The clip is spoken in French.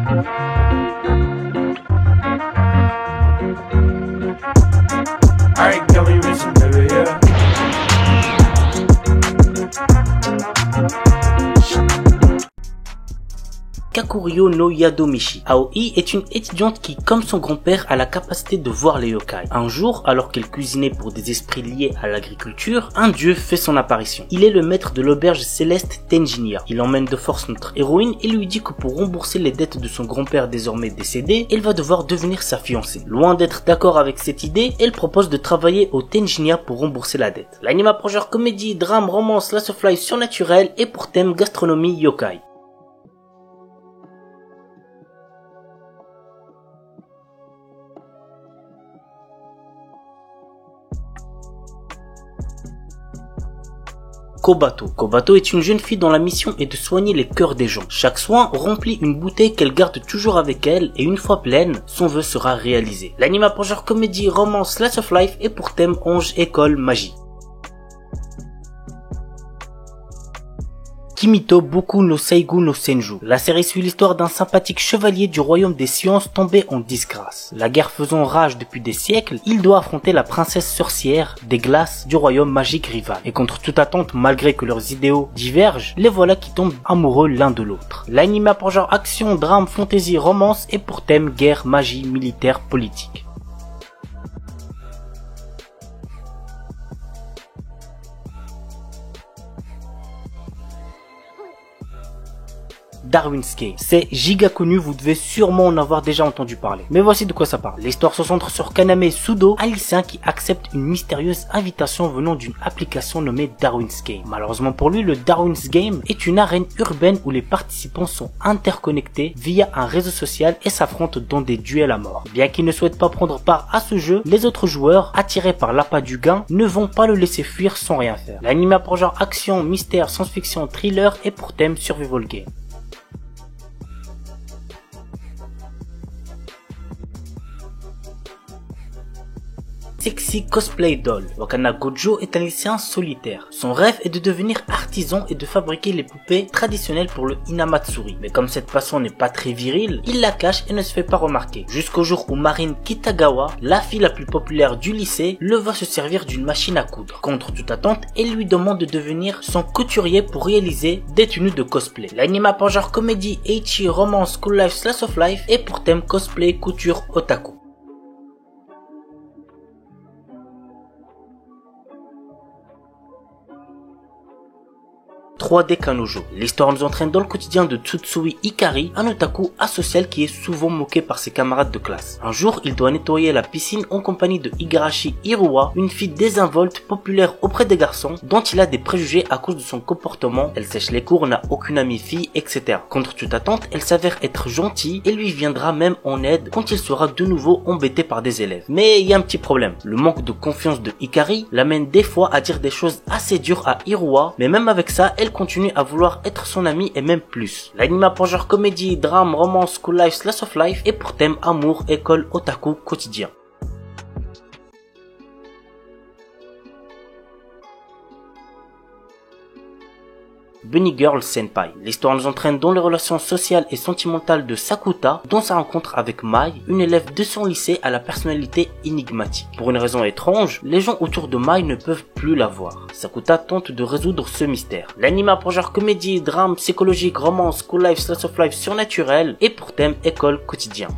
Alright, girl, we racing, baby, yeah. Kakurio no Yadomichi. Aoi est une étudiante qui, comme son grand-père, a la capacité de voir les yokai. Un jour, alors qu'elle cuisinait pour des esprits liés à l'agriculture, un dieu fait son apparition. Il est le maître de l'auberge céleste Tenjinya. Il emmène de force notre héroïne et lui dit que pour rembourser les dettes de son grand-père désormais décédé, elle va devoir devenir sa fiancée. Loin d'être d'accord avec cette idée, elle propose de travailler au Tenjinya pour rembourser la dette. L'anime apprend genre comédie, drame, romance, slice of life surnaturel et pour thème gastronomie yokai. Kobato. Kobato est une jeune fille dont la mission est de soigner les cœurs des gens. Chaque soin remplit une bouteille qu'elle garde toujours avec elle et une fois pleine, son vœu sera réalisé. L'anime a pour genre comédie, romance, slice of life et pour thème ange, école, magie. Kimito Boku no Seigu no Senju. La série suit l'histoire d'un sympathique chevalier du royaume des sciences tombé en disgrâce. La guerre faisant rage depuis des siècles, il doit affronter la princesse sorcière des glaces du royaume magique rival. Et contre toute attente, malgré que leurs idéaux divergent, les voilà qui tombent amoureux l'un de l'autre. L'anime a pour genre action, drame, fantasy, romance et pour thème guerre, magie, militaire, politique. Darwin's Game. C'est giga connu, vous devez sûrement en avoir déjà entendu parler. Mais voici de quoi ça parle. L'histoire se centre sur Kaname Sudo, un lycéen qui accepte une mystérieuse invitation venant d'une application nommée Darwin's Game. Malheureusement pour lui, le Darwin's Game est une arène urbaine où les participants sont interconnectés via un réseau social et s'affrontent dans des duels à mort. Bien qu'il ne souhaite pas prendre part à ce jeu, les autres joueurs, attirés par l'appât du gain, ne vont pas le laisser fuir sans rien faire. L'anime a pour genre action, mystère, science-fiction, thriller et pour thème survival game. Sexy Cosplay Doll. Wakana Gojo est un lycéen solitaire. Son rêve est de devenir artisan et de fabriquer les poupées traditionnelles pour le Hinamatsuri. Mais comme cette passion n'est pas très virile, il la cache et ne se fait pas remarquer. Jusqu'au jour où Marine Kitagawa, la fille la plus populaire du lycée, le voit se servir d'une machine à coudre. Contre toute attente, elle lui demande de devenir son couturier pour réaliser des tenues de cosplay. L'anime a pour genre comédie, ecchi, romance, school life, slice of life et pour thème cosplay, couture, otaku. 3D Kanojo. L'histoire nous entraîne dans le quotidien de Tsutsui Hikari, un otaku asocial qui est souvent moqué par ses camarades de classe. Un jour, il doit nettoyer la piscine en compagnie de Igarashi Hiruwa, une fille désinvolte, populaire auprès des garçons, dont il a des préjugés à cause de son comportement. Elle sèche les cours, n'a aucune amie fille, etc. Contre toute attente, elle s'avère être gentille et lui viendra même en aide quand il sera de nouveau embêté par des élèves. Mais il y a un petit problème. Le manque de confiance de Hikari l'amène des fois à dire des choses assez dures à Hiruwa, mais même avec ça, elle continue à vouloir être son amie et même plus. L'anime a pour genre comédie, drame, romance, school life, slice of life et pour thème amour, école, otaku, quotidien. Bunny Girl Senpai. L'histoire nous entraîne dans les relations sociales et sentimentales de Sakuta, dont sa rencontre avec Mai, une élève de son lycée à la personnalité énigmatique. Pour une raison étrange, les gens autour de Mai ne peuvent plus la voir. Sakuta tente de résoudre ce mystère. L'anime a pour genre comédie, drame, psychologique, romance, school life, slice of life surnaturel et pour thème école, quotidien.